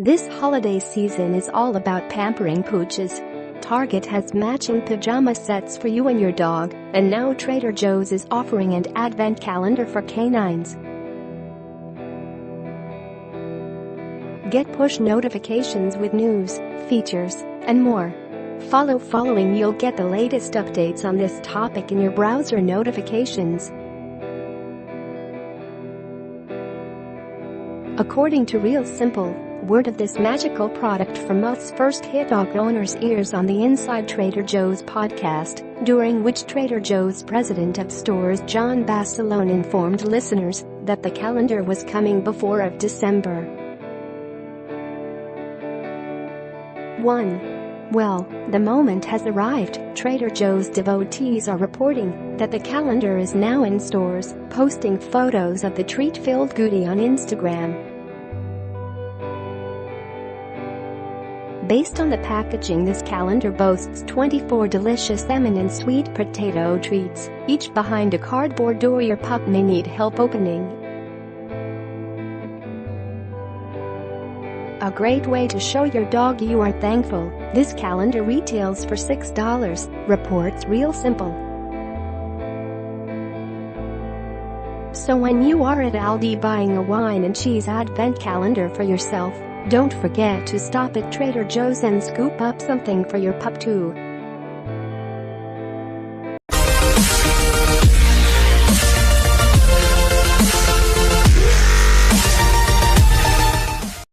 This holiday season is all about pampering pooches. Target has matching pajama sets for you and your dog, and now Trader Joe's is offering an advent calendar for canines. Get push notifications with news, features, and more. Following you'll get the latest updates on this topic in your browser notifications. According to Real Simple, word of this magical product from us first hit dog owners' ears on the Inside Trader Joe's podcast, during which Trader Joe's president of stores John Basilone informed listeners that the calendar was coming before of December 1. Well, the moment has arrived. Trader Joe's devotees are reporting that the calendar is now in stores, posting photos of the treat-filled goodie on Instagram. Based on the packaging, this calendar boasts 24 delicious M&M sweet potato treats, each behind a cardboard door your pup may need help opening. A great way to show your dog you are thankful. This calendar retails for $6, reports Real Simple. So when you are at Aldi buying a wine and cheese advent calendar for yourself, don't forget to stop at Trader Joe's and scoop up something for your pup too.